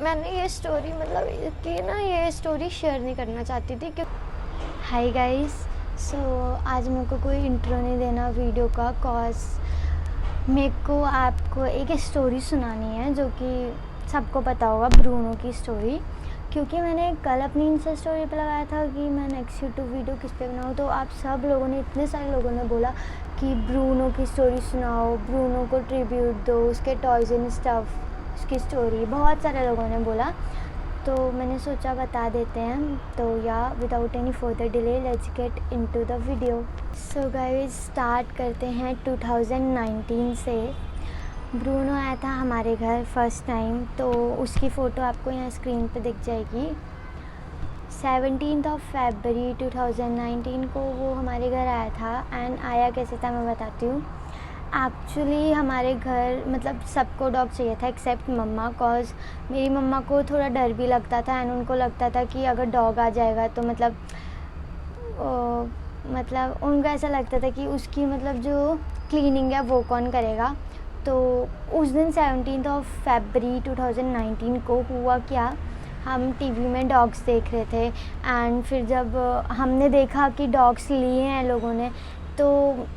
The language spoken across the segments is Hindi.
मैंने ये स्टोरी ये स्टोरी शेयर नहीं करना चाहती थी कि हाय गाइस। सो आज मेरे को कोई इंट्रो नहीं देना वीडियो का, कॉज मेरे को आपको एक स्टोरी सुनानी है जो कि सबको पता होगा, ब्रूनो की स्टोरी। क्योंकि मैंने कल अपनी इंस्टा स्टोरी पे लगाया था कि मैं नेक्स्ट यूट्यूब वीडियो किस पे बनाऊँ, तो आप सब लोगों ने, इतने सारे लोगों ने बोला कि ब्रूनो की स्टोरी सुनाओ, ब्रूनो को ट्रिब्यूट दो, उसके टॉयज़ एंड स्टफ़, उसकी स्टोरी, बहुत सारे लोगों ने बोला। तो मैंने सोचा बता देते हैं। तो या without any further delay let's get into the video. So guys start करते हैं 2019 से। ब्रूनो आया था हमारे घर फर्स्ट टाइम, तो उसकी फ़ोटो आपको यहाँ स्क्रीन पे दिख जाएगी। 17 फरवरी 2019 को वो हमारे घर आया था। एंड आया कैसे था मैं बताती हूँ। एक्चुअली हमारे घर मतलब सबको डॉग चाहिए था एक्सेप्ट मम्मा, कॉज मेरी मम्मा को थोड़ा डर भी लगता था एंड उनको लगता था कि अगर डॉग आ जाएगा तो मतलब उनको ऐसा लगता था कि उसकी मतलब जो क्लीनिंग है वो कौन करेगा। तो उस दिन 17 फरवरी 2019 को हुआ क्या, हम टीवी में डॉग्स देख रहे थे एंड फिर जब हमने देखा कि डॉग्स लिए हैं लोगों ने, तो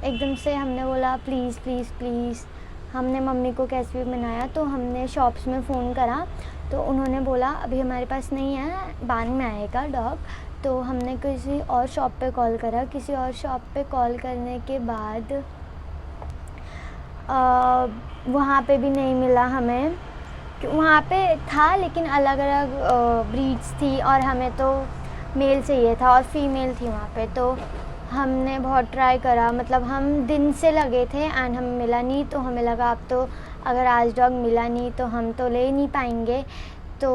एकदम से हमने बोला प्लीज़ प्लीज़ प्लीज़। हमने मम्मी को कैसे भी मनाया, तो हमने शॉप्स में फ़ोन करा, तो उन्होंने बोला अभी हमारे पास नहीं है, बाद में आएगा डॉग। तो हमने किसी और शॉप पे कॉल करा। किसी और शॉप पे कॉल करने के बाद वहाँ पे भी नहीं मिला हमें। वहाँ पे था लेकिन अलग अलग ब्रीड्स थी और हमें तो मेल चाहिए था और फीमेल थी वहाँ पे। तो हमने बहुत ट्राई करा, मतलब हम दिन से लगे थे एंड हमें मिला नहीं। तो हमें लगा अब तो अगर आज डॉग मिला नहीं तो हम तो ले नहीं पाएंगे। तो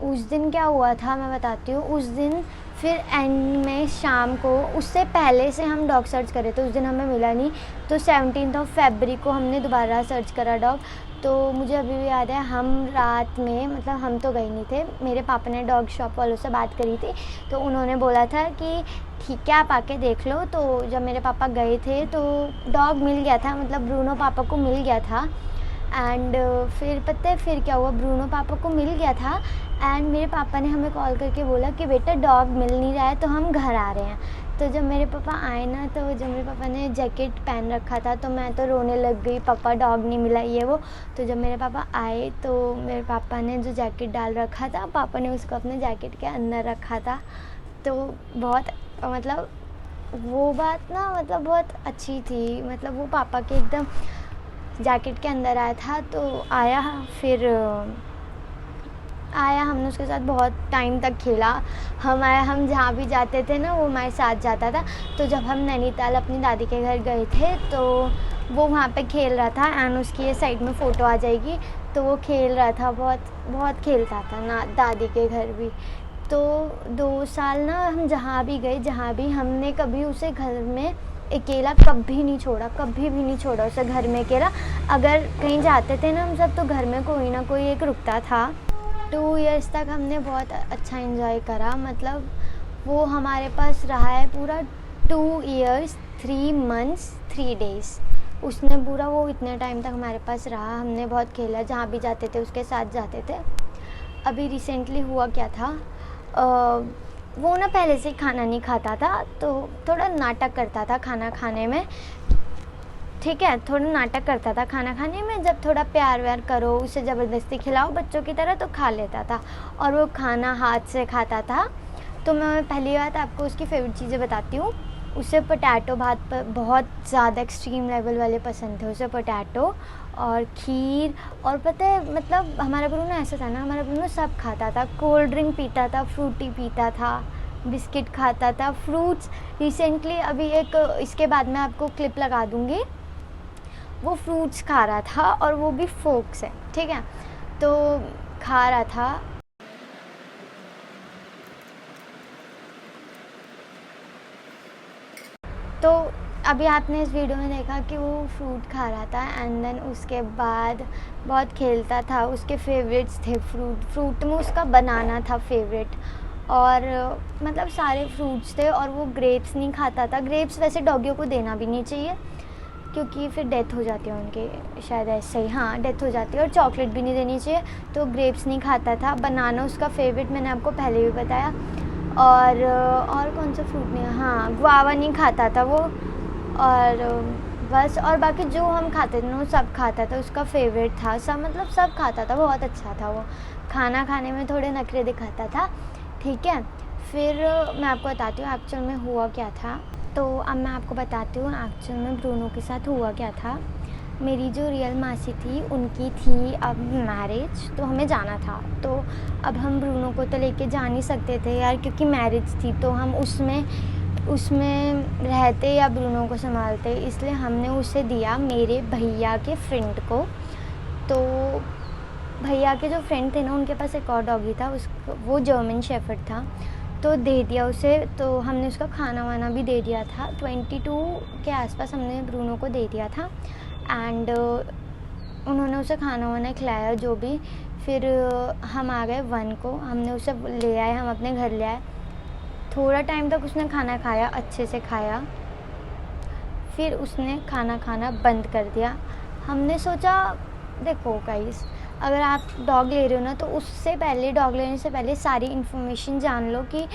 उस दिन क्या हुआ था मैं बताती हूँ। उस दिन फिर एंड में शाम को, उससे पहले से हम डॉग सर्च करे तो उस दिन हमें मिला नहीं। तो 17 फरवरी को हमने दोबारा सर्च करा डॉग। तो मुझे अभी भी याद है, हम रात में, मतलब हम तो गए नहीं थे, मेरे पापा ने डॉग शॉप वालों से बात करी थी, तो उन्होंने बोला था कि ठीक है आप आके देख लो। तो जब मेरे पापा गए थे तो डॉग मिल गया था, मतलब ब्रूनो पापा को मिल गया था। एंड फिर पता है फिर क्या हुआ, ब्रूनो पापा को मिल गया था एंड मेरे पापा ने हमें कॉल करके बोला कि बेटा डॉग मिल नहीं रहा है तो हम घर आ रहे हैं। तो जब मेरे पापा आए ना, तो जब मेरे पापा ने जैकेट पहन रखा था तो मैं तो रोने लग गई, पापा डॉग नहीं मिला ये वो। तो जब मेरे पापा आए तो मेरे पापा ने जो जैकेट डाल रखा था, पापा ने उसको अपने जैकेट के अंदर रखा था। तो बहुत मतलब वो बात ना मतलब बहुत अच्छी थी, मतलब वो पापा के एकदम जैकेट के अंदर आया था। तो आया, फिर आया, हमने उसके साथ बहुत टाइम तक खेला। हम जहाँ भी जाते थे ना वो हमारे साथ जाता था। तो जब हम नैनीताल अपनी दादी के घर गए थे तो वो वहाँ पे खेल रहा था एंड उसकी ये साइड में फ़ोटो आ जाएगी। तो वो खेल रहा था, बहुत बहुत खेलता था ना दादी के घर भी। तो 2 साल ना हम जहाँ भी गए, जहाँ भी, हमने कभी उसे घर में अकेला कभी नहीं छोड़ा, कभी भी नहीं छोड़ा उसे घर में अकेला। अगर कहीं जाते थे ना हम सब, तो घर में कोई ना कोई एक रुकता था। 2 इयर्स तक हमने बहुत अच्छा एंजॉय करा, मतलब वो हमारे पास रहा है पूरा 2 इयर्स 3 मंथ्स 3 डेज़। उसने पूरा वो इतने टाइम तक हमारे पास रहा। हमने बहुत खेला, जहाँ भी जाते थे उसके साथ जाते थे। अभी रिसेंटली हुआ क्या था, वो ना पहले से खाना नहीं खाता था, तो थोड़ा नाटक करता था खाना खाने में, ठीक है, थोड़ा नाटक करता था खाना खाने में। जब थोड़ा प्यार व्यार करो, उसे ज़बरदस्ती खिलाओ बच्चों की तरह, तो खा लेता था और वो खाना हाथ से खाता था। तो मैं पहली बात आपको उसकी फेवरेट चीज़ें बताती हूँ। उसे पोटैटो भात पर बहुत ज़्यादा एक्सट्रीम लेवल वाले पसंद थे उसे, पोटैटो और खीर। और पता है मतलब हमारा ब्रूनो ऐसा था ना, हमारा ब्रूनो सब खाता था, कोल्ड ड्रिंक पीता था, फ्रूटी पीता था, बिस्किट खाता था, फ्रूट्स। रिसेंटली अभी एक इसके बाद मैं आपको क्लिप लगा दूँगी, वो फ्रूट्स खा रहा था और वो भी फोक से, ठीक है, तो खा रहा था। तो अभी आपने इस वीडियो में देखा कि वो फ्रूट खा रहा था एंड देन उसके बाद बहुत खेलता था। उसके फेवरेट्स थे फ्रूट में उसका बनाना था फेवरेट, और मतलब सारे फ्रूट्स थे। और वो ग्रेप्स नहीं खाता था। ग्रेप्स वैसे डॉगियों को देना भी नहीं चाहिए, क्योंकि फिर डेथ हो जाती है उनकी, शायद ऐसे ही, हाँ डेथ हो जाती है। और चॉकलेट भी नहीं देनी चाहिए, तो ग्रेप्स नहीं खाता था। बनाना उसका फेवरेट, मैंने आपको पहले भी बताया। और कौन सा फ्रूट नहीं, हाँ गुआवा नहीं खाता था वो। और बस, और बाकी जो हम खाते थे ना वो सब खाता था, उसका फेवरेट था सब, मतलब सब खाता था, बहुत अच्छा था वो। खाना खाने में थोड़े नखरे दिखाता था, ठीक है। फिर मैं आपको बताती हूँ एक्चुअल में हुआ क्या था। तो अब मैं आपको बताती हूँ एक्चुअल में ब्रूनो के साथ हुआ क्या था। मेरी जो रियल मासी थी उनकी थी अब मैरिज, तो हमें जाना था। तो अब हम ब्रूनो को तो लेके जा नहीं सकते थे यार, क्योंकि मैरिज थी, तो हम उसमें रहते या ब्रूनो को संभालते, इसलिए हमने उसे दिया मेरे भैया के फ्रेंड को। तो भैया के जो फ्रेंड थे ना, उनके पास एक और डॉगी था, वो जर्मन शेफर्ड था, तो दे दिया उसे। तो हमने उसका खाना वाना भी दे दिया था, 22 के आसपास हमने ब्रूनो को दे दिया था। एंड उन्होंने उसे खाना वाना खिलाया जो भी। फिर हम आ गए 1 को, हमने उसे ले आए, हम अपने घर ले आए। थोड़ा टाइम तक उसने खाना खाया, अच्छे से खाया, फिर उसने खाना खाना बंद कर दिया। हमने सोचा, देखो गाइस, अगर आप डॉग ले रहे हो ना, तो उससे पहले, डॉग लेने से पहले सारी इन्फॉर्मेशन जान लो कि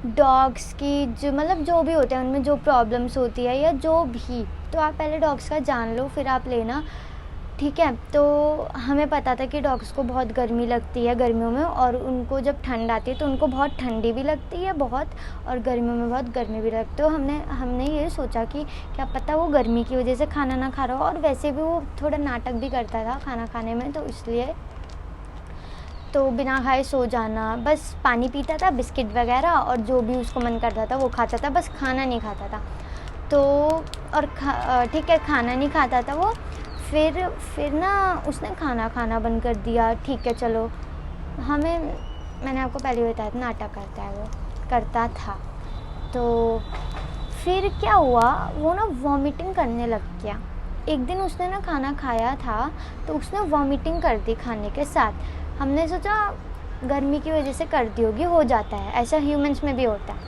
डॉग्स की जो, मतलब जो भी होते हैं उनमें जो प्रॉब्लम्स होती है या जो भी, तो आप पहले डॉग्स का जान लो, फिर आप लेना, ठीक है। तो हमें पता था कि डॉग्स को बहुत गर्मी लगती है गर्मियों में, और उनको जब ठंड आती है तो उनको बहुत ठंडी भी लगती है बहुत, और गर्मियों में बहुत गर्मी भी लगती है। तो हमने ये सोचा कि क्या पता वो गर्मी की वजह से खाना ना खा रहा हो, और वैसे भी वो थोड़ा नाटक भी करता था खाना खाने में, तो इसलिए तो बिना खाए सो जाना, बस पानी पीता था, बिस्किट वगैरह, और जो भी उसको मन करता था वो खाता था, बस खाना नहीं खाता था। तो और ठीक है, खाना नहीं खाता था वो। फिर ना उसने खाना खाना बंद कर दिया, ठीक है चलो। मैंने आपको पहले बताया था नाटक करता था। तो फिर क्या हुआ, वो ना वॉमिटिंग करने लग गया। एक दिन उसने ना खाना खाया था, तो उसने वॉमिटिंग कर दी खाने के साथ। हमने सोचा गर्मी की वजह से कर दी होगी, हो जाता है ऐसा, ह्यूमंस में भी होता है,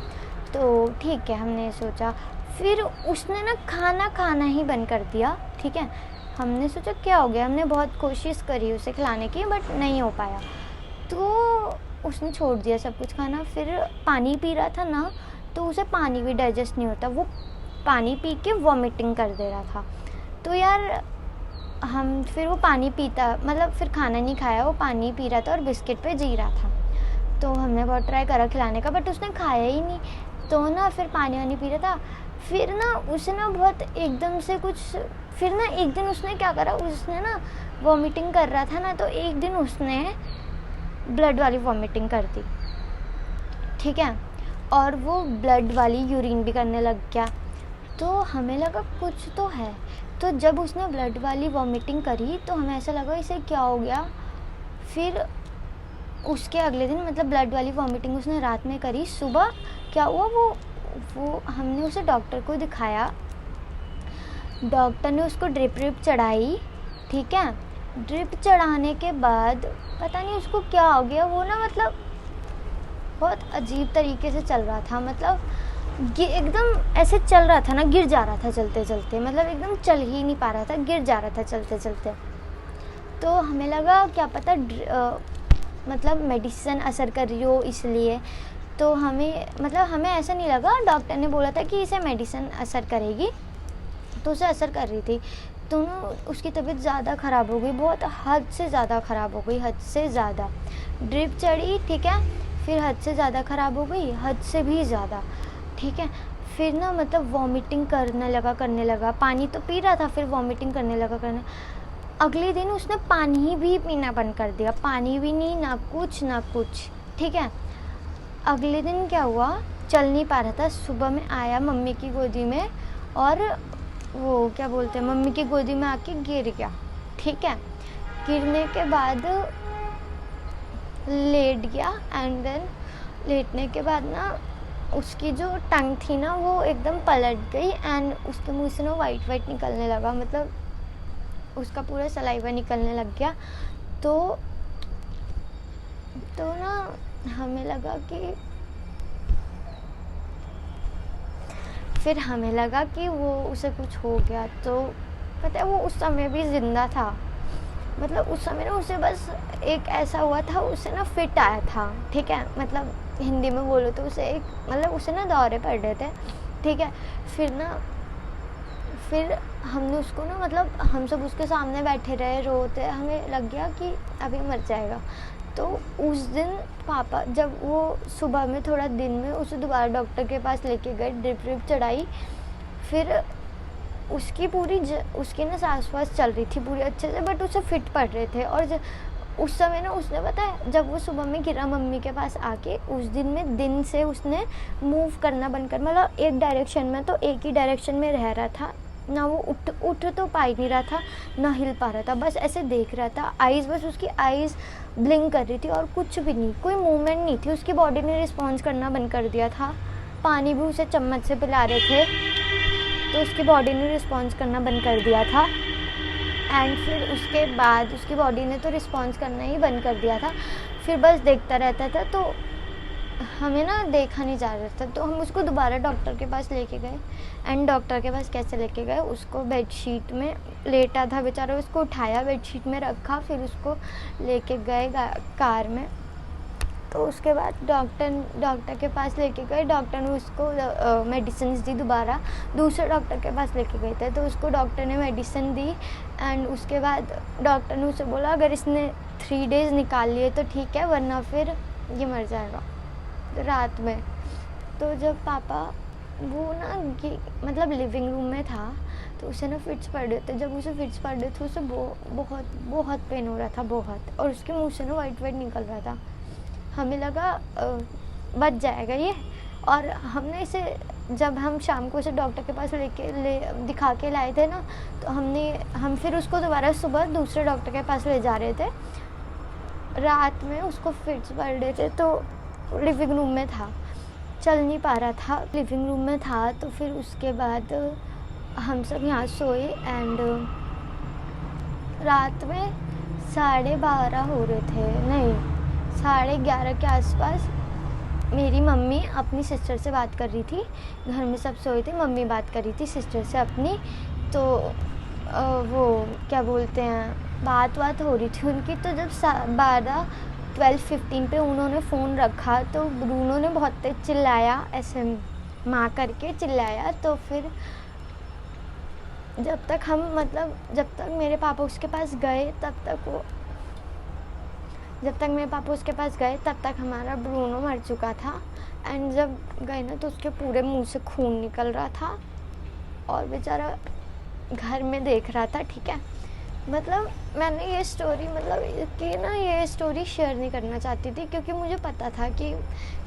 तो ठीक है हमने सोचा। फिर उसने ना खाना खाना ही बंद कर दिया, ठीक है। हमने सोचा क्या हो गया, हमने बहुत कोशिश करी उसे खिलाने की, बट नहीं हो पाया, तो उसने छोड़ दिया सब कुछ खाना। फिर पानी पी रहा था ना, तो उसे पानी भी डाइजेस्ट नहीं होता, वो पानी पी के वॉमिटिंग कर दे रहा था। तो यार फिर वो पानी पीता, मतलब फिर खाना नहीं खाया, वो पानी पी रहा था और बिस्किट पे जी रहा था। तो हमने बहुत ट्राई करा खिलाने का, बट उसने खाया ही नहीं। तो ना फिर पानी वानी पी रहा था। फिर ना उसे ना बहुत एकदम से कुछ, फिर ना एक दिन उसने क्या करा, उसने ना वॉमिटिंग कर रहा था ना, तो एक दिन उसने ब्लड वाली वॉमिटिंग कर दी, ठीक है। और वो ब्लड वाली यूरिन भी करने लग गया। तो हमें लगा कुछ तो है। तो जब उसने ब्लड वाली वॉमिटिंग करी, तो हमें ऐसा लगा इसे क्या हो गया। फिर उसके अगले दिन, मतलब ब्लड वाली वॉमिटिंग उसने रात में करी, सुबह क्या हुआ, वो हमने उसे डॉक्टर को दिखाया। डॉक्टर ने उसको ड्रिप चढ़ाई, ठीक है। ड्रिप चढ़ाने के बाद पता नहीं उसको क्या हो गया, वो ना मतलब बहुत अजीब तरीके से चल रहा था, मतलब एकदम ऐसे चल रहा था ना, गिर जा रहा था चलते चलते, मतलब एकदम चल ही नहीं पा रहा था, गिर जा रहा था चलते चलते। तो हमें लगा क्या पता मतलब मेडिसिन असर कर रही हो इसलिए। तो हमें ऐसा नहीं लगा, डॉक्टर ने बोला था कि इसे मेडिसिन असर करेगी, तो उसे असर कर रही थी। तो ना उसकी तबीयत ज़्यादा ख़राब हो गई, बहुत हद से ज़्यादा ख़राब हो गई, हद से ज़्यादा। ड्रिप चढ़ी, ठीक है, फिर हद से ज़्यादा ख़राब हो गई, हद से भी ज़्यादा, ठीक है। फिर ना मतलब वॉमिटिंग करने लगा, पानी तो पी रहा था, फिर वॉमिटिंग करने लगा। अगले दिन उसने पानी भी पीना बंद कर दिया, पानी भी नहीं, ना कुछ, ठीक है। अगले दिन क्या हुआ, चल नहीं पा रहा था, सुबह में आया मम्मी की गोदी में, और वो क्या बोलते हैं, मम्मी की गोदी में आके गिर गया, ठीक है। गिरने के बाद लेट गया, एंड देन लेटने के बाद ना उसकी जो टंग थी ना, वो एकदम पलट गई, एंड उसके मुँह से ना वाइट निकलने लगा, मतलब उसका पूरा सलाइवा निकलने लग गया। तो ना हमें लगा कि वो उसे कुछ हो गया। तो पता है वो उस समय भी ज़िंदा था। मतलब उस समय ना उसे बस एक ऐसा हुआ था, उसे ना फिट आया था, ठीक है, मतलब हिंदी में बोलो तो उसे एक मतलब उसे ना दौरे पड़ रहे थे, ठीक है। फिर हमने उसको ना मतलब हम सब उसके सामने बैठे रहे, रोते, हमें लग गया कि अभी मर जाएगा। तो उस दिन पापा जब वो सुबह में थोड़ा दिन में उसे दोबारा डॉक्टर के पास लेके गए, ड्रिप व्रिप चढ़ाई, फिर उसकी ना सांस वास चल रही थी पूरी अच्छे से, बट उसे फिट पड़ रहे थे। और उस समय ना उसने पता है जब वो सुबह में गिरा मम्मी के पास आके, उस दिन से उसने मूव करना बंद कर, मतलब एक डायरेक्शन में तो एक ही डायरेक्शन में रह रहा था ना, वो उठ तो पा ही नहीं रहा था, ना हिल पा रहा था, बस ऐसे देख रहा था, बस उसकी आईज़ ब्लिंक कर रही थी और कुछ भी नहीं, कोई मूवमेंट नहीं थी, उसकी बॉडी ने रिस्पॉन्स करना बंद कर दिया था। पानी भी उसे चम्मच से पिला रहे थे तो उसकी बॉडी ने रिस्पॉन्स करना बंद कर दिया था। एंड फिर उसके बाद उसकी बॉडी ने तो रिस्पॉन्स करना ही बंद कर दिया था, फिर बस देखता रहता था। तो हमें ना देखा नहीं जा रहा था, तो हम उसको दोबारा डॉक्टर के पास लेके गए। एंड डॉक्टर के पास कैसे लेके गए, उसको बेडशीट में लेटा था बेचारा, उसको उठाया, बेडशीट में रखा, फिर उसको लेके गए कार में। तो उसके बाद डॉक्टर के पास लेके गए, डॉक्टर ने उसको मेडिसिन दी, दोबारा दूसरे डॉक्टर के पास लेके गए थे, तो उसको डॉक्टर ने मेडिसिन दी। एंड उसके बाद डॉक्टर ने उसे बोला अगर इसने 3 डेज़ निकाल लिए तो ठीक है, वरना फिर ये मर जाएगा रात में। तो जब पापा वो ना मतलब लिविंग रूम में था, तो उसे ना फिट्स पड़ रहे थे, जब उसे फिट्स पड़ रहे थे उसे बहुत बहुत पेन हो रहा था, बहुत, और उसके मुँह से ना वाइट निकल रहा था। हमें लगा बच जाएगा ये, और हमने इसे जब हम शाम को उसे डॉक्टर के पास दिखा के लाए थे ना, तो हम फिर उसको दोबारा सुबह दूसरे डॉक्टर के पास ले जा रहे थे। रात में उसको फिट्स पड़ रहे थे, तो लिविंग रूम में था, चल नहीं पा रहा था, लिविंग रूम में था। तो फिर उसके बाद हम सब यहाँ सोए एंड रात में 12:30 हो रहे थे, नहीं 11:30 के आसपास मेरी मम्मी अपनी सिस्टर से बात कर रही थी, घर में सब सोए थे, मम्मी बात कर रही थी सिस्टर से अपनी। तो वो क्या बोलते हैं, बात हो रही थी उनकी। तो जब 12:15 पे उन्होंने फ़ोन रखा तो ब्रूनो ने बहुत तेज चिल्लाया, ऐसे माँ करके चिल्लाया। तो फिर जब तक मेरे पापा उसके पास गए तब तक हमारा ब्रूनो मर चुका था। एंड जब गए ना तो उसके पूरे मुंह से खून निकल रहा था और बेचारा घर में देख रहा था, ठीक है। मतलब मैंने ये स्टोरी शेयर नहीं करना चाहती थी, क्योंकि मुझे पता था कि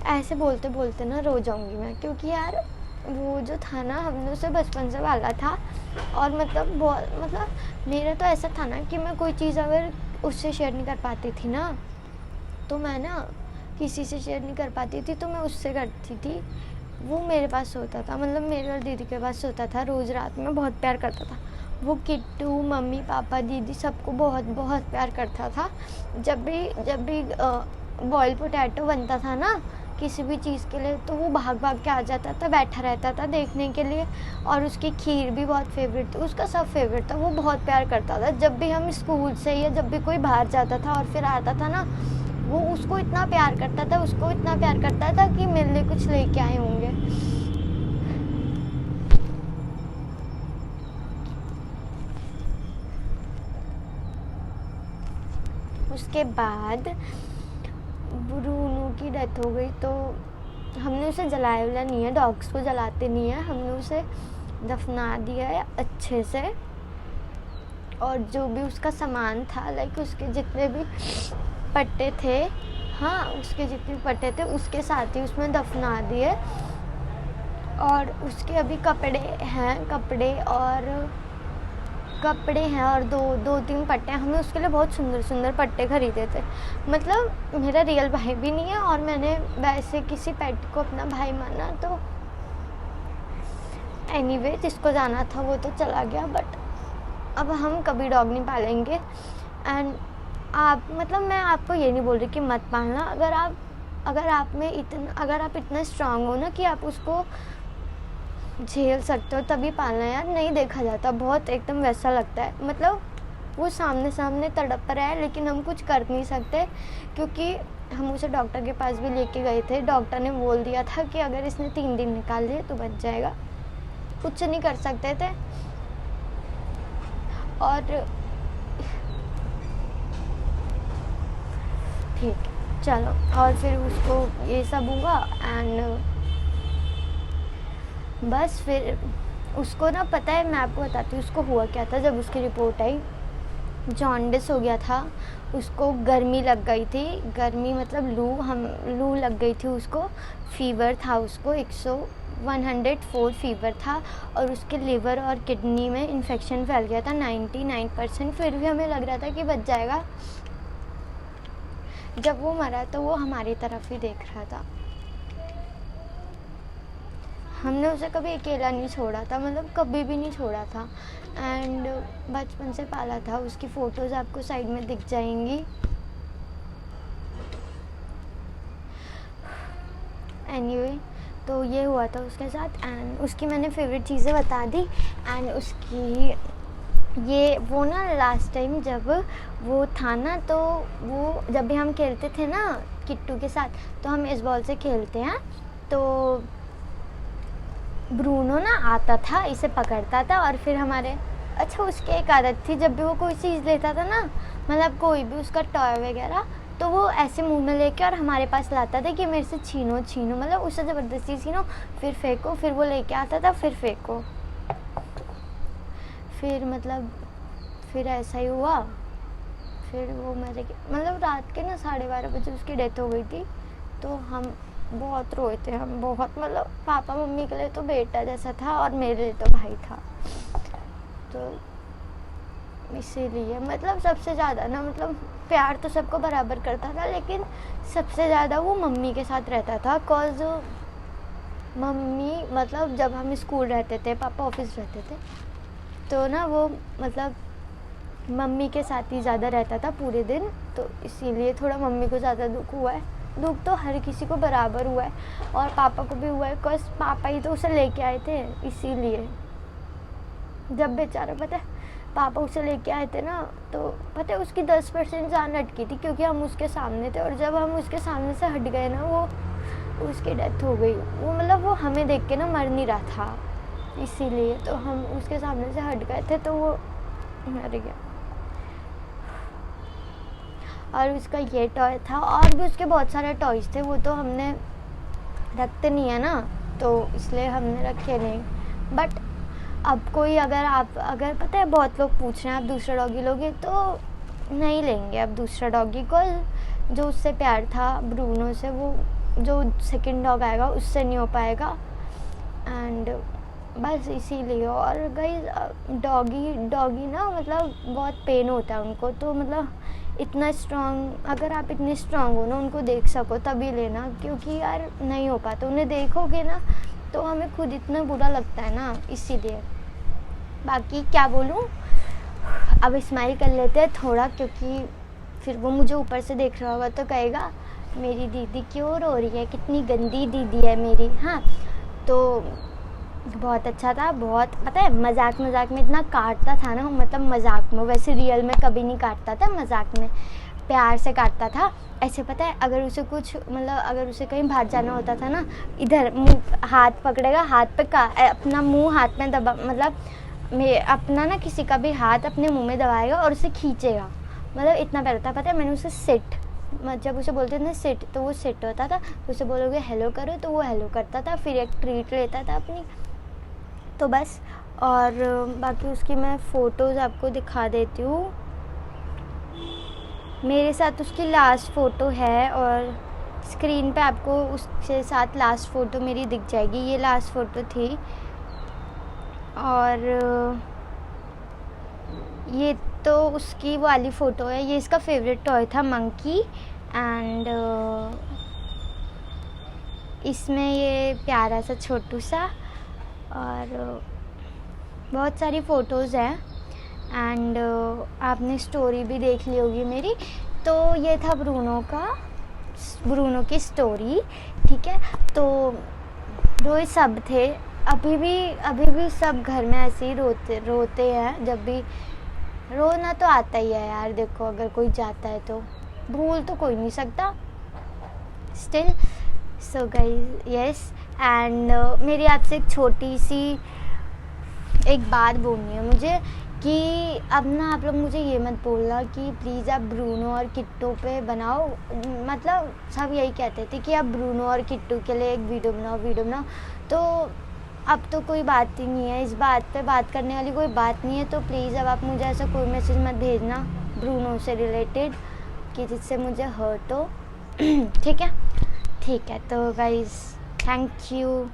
ऐसे बोलते बोलते ना रो जाऊंगी मैं, क्योंकि यार वो जो था ना, हमने उसे बचपन से पाला था। और मतलब मेरा तो ऐसा था ना कि मैं कोई चीज़ अगर उससे शेयर नहीं कर पाती थी ना, तो मैं ना किसी से शेयर नहीं कर पाती थी, तो मैं उससे करती थी। वो मेरे पास सोता था, मतलब मेरे और दीदी के पास सोता था, रोज़ रात में बहुत प्यार करता था। वो किट्टू, मम्मी, पापा, दीदी सबको बहुत बहुत प्यार करता था। जब भी बॉइल्ड पोटैटो बनता था ना किसी भी चीज़ के लिए, तो वो भाग के आ जाता था, बैठा रहता था देखने के लिए। और उसकी खीर भी बहुत फेवरेट थी, उसका सब फेवरेट था, वो बहुत प्यार करता था। जब भी हम स्कूल से या जब भी कोई बाहर जाता था और फिर आता था ना, वो उसको इतना प्यार करता था कि मेरे लिए कुछ लेके आए होंगे। उसके बाद ब्रूनो की डेथ हो गई, तो हमने उसे जलाया नहीं है, डॉग्स को जलाते नहीं है, हमने उसे दफना दिया है अच्छे से। और जो भी उसका सामान था, लाइक उसके जितने भी पट्टे थे, उसके साथ ही उसमें दफना दिए। और उसके अभी कपड़े हैं और दो तीन पट्टे हैं। हमने उसके लिए बहुत सुंदर पट्टे खरीदे थे। मतलब मेरा रियल भाई भी नहीं है और मैंने वैसे किसी पेट को अपना भाई माना। तो एनीवे जिसको जाना था वो तो चला गया, बट अब हम कभी डॉग नहीं पालेंगे। एंड मैं आपको ये नहीं बोल रही कि मत पालना, अगर आप इतना स्ट्रांग हो ना कि आप उसको झेल सकते हो तभी पालना यार, नहीं देखा जाता, बहुत एकदम वैसा लगता है। मतलब वो सामने सामने तड़प रहा है लेकिन हम कुछ कर नहीं सकते, क्योंकि हम उसे डॉक्टर के पास भी लेके गए थे। डॉक्टर ने बोल दिया था कि अगर इसने 3 दिन निकाल लिए तो बच जाएगा, कुछ नहीं कर सकते थे। और ठीक है चलो, और फिर उसको ये सब हुआ एंड बस फिर उसको ना, पता है मैं आपको बताती हूँ उसको हुआ क्या था। जब उसकी रिपोर्ट आई, जॉन्डिस हो गया था उसको, गर्मी लग गई थी, गर्मी मतलब लू लग गई थी उसको, फीवर था उसको 104 फीवर था, और उसके लिवर और किडनी में इन्फेक्शन फैल गया था 99%। फिर भी हमें लग रहा था कि बच जाएगा। जब वो मरा तो वो हमारी तरफ ही देख रहा था। हमने उसे कभी अकेला नहीं छोड़ा था, मतलब कभी भी नहीं छोड़ा था, एंड बचपन से पाला था। उसकी फ़ोटोज़ आपको साइड में दिख जाएंगी। एनीवे, तो ये हुआ था उसके साथ, एंड उसकी मैंने फेवरेट चीज़ें बता दी। एंड उसकी ये वो ना लास्ट टाइम जब वो था ना, तो वो जब भी हम खेलते थे ना किट्टू के साथ, तो हम इस बॉल से खेलते हैं, तो ब्रूनो ना आता था, इसे पकड़ता था और फिर हमारे, अच्छा उसकी एक आदत थी, जब भी वो कोई चीज़ लेता था ना, मतलब कोई भी उसका टॉय वगैरह, तो वो ऐसे मुंह में लेके और हमारे पास लाता था कि मेरे से छीनो छीनो, मतलब उससे ज़बरदस्ती छीनो, फिर फेंको, फिर वो लेके आता था, फिर फेंको। फिर मतलब फिर ऐसा ही हुआ। फिर वो मेरे मतलब रात के ना 12:30 बजे उसकी डेथ हो गई थी। तो हम बहुत रोए थे, हम बहुत, मतलब पापा मम्मी के लिए तो बेटा जैसा था और मेरे लिए तो भाई था। तो इसीलिए मतलब सबसे ज़्यादा ना, मतलब प्यार तो सबको बराबर करता था, लेकिन सबसे ज़्यादा वो मम्मी के साथ रहता था। कॉज मम्मी, मतलब जब हम स्कूल रहते थे, पापा ऑफिस रहते थे, तो ना वो मतलब मम्मी के साथ ही ज़्यादा रहता था पूरे दिन, तो इसीलिए थोड़ा मम्मी को ज़्यादा दुख हुआ है। दुख तो हर किसी को बराबर हुआ है, और पापा को भी हुआ है, बिकॉज पापा ही तो उसे लेके आए थे। इसीलिए जब बेचारा, पता है पापा उसे लेके आए थे ना, तो पता है उसकी 10% जान अटकी थी, क्योंकि हम उसके सामने थे, और जब हम उसके सामने से हट गए ना, वो उसकी डेथ हो गई। वो मतलब वो हमें देख के ना मर नहीं रहा था, इसीलिए तो हम उसके सामने से हट गए थे, तो वो मर गया। और उसका ये टॉय था, और भी उसके बहुत सारे टॉयज़ थे, वो तो हमने रखते नहीं है ना, तो इसलिए हमने रखे नहीं। बट अब कोई अगर पता है बहुत लोग पूछ रहे हैं आप दूसरा डॉगी लोगे, तो नहीं लेंगे अब दूसरा डॉगी को। जो उससे प्यार था ब्रूनो से, वो जो सेकंड डॉग आएगा उससे नहीं हो पाएगा। एंड बस इसीलिए। और गाइस डॉगी ना, मतलब बहुत पेन होता है उनको, तो मतलब इतना स्ट्रॉन्ग, अगर आप इतने स्ट्रॉन्ग हो ना, उनको देख सको तभी लेना, क्योंकि यार नहीं हो पाता। उन्हें देखोगे ना तो हमें खुद इतना बुरा लगता है ना, इसीलिए। बाकी क्या बोलूँ, अब स्माइल कर लेते हैं थोड़ा, क्योंकि फिर वो मुझे ऊपर से देख रहा होगा तो कहेगा मेरी दीदी क्यों रो रही है, कितनी गंदी दीदी है मेरी। हाँ, तो बहुत अच्छा था, बहुत, पता है मजाक में इतना काटता था ना, मतलब मजाक में, वैसे रियल में कभी नहीं काटता था, मजाक में प्यार से काटता था ऐसे। पता है अगर उसे कुछ, मतलब अगर उसे कहीं बाहर जाना होता था ना, इधर मुँह हाथ पकड़ेगा, हाथ पे अपना मुँह हाथ में दबा, मतलब अपना ना किसी का भी हाथ अपने मुँह में दबाएगा और उसे खींचेगा, मतलब इतना प्यार था। पता है मैंने उसे सिट, जब उसे बोलते थे ना सिट, तो वो सिट होता था। उसे बोलोगे हेलो करो तो वो हेलो करता था, फिर एक ट्रीट लेता था अपनी। तो बस, और बाकी उसकी मैं फ़ोटोज़ आपको दिखा देती हूँ। मेरे साथ उसकी लास्ट फ़ोटो है, और स्क्रीन पे आपको उसके साथ लास्ट फ़ोटो मेरी दिख जाएगी। ये लास्ट फ़ोटो थी, और ये तो उसकी वाली फ़ोटो है। ये इसका फेवरेट टॉय था, मंकी। एंड इसमें ये प्यारा सा छोटू सा, और बहुत सारी फ़ोटोज़ हैं। एंड आपने स्टोरी भी देख ली होगी मेरी। तो ये था ब्रूनो की स्टोरी, ठीक है। तो वो सब थे, अभी भी सब घर में ऐसे ही रोते हैं। जब भी रोना तो आता ही है यार, देखो अगर कोई जाता है तो भूल तो कोई नहीं सकता still. So guys yes, and मेरी आपसे एक छोटी सी एक बात बोलनी है मुझे कि अब ना आप लोग मुझे ये मत बोलना कि प्लीज़ आप ब्रूनो और किट्टू पे बनाओ। मतलब सब यही कहते थे कि आप ब्रूनो और किट्टू के लिए एक वीडियो बनाओ। तो अब तो कोई बात ही नहीं है, इस बात पे बात करने वाली कोई बात नहीं है। तो प्लीज़ अब आप मुझे ऐसा कोई मैसेज मत भेजना ब्रूनो से रिलेटेड कि जिससे मुझे हर्ट हो। ठीक है तो गाइज़ थैंक यू।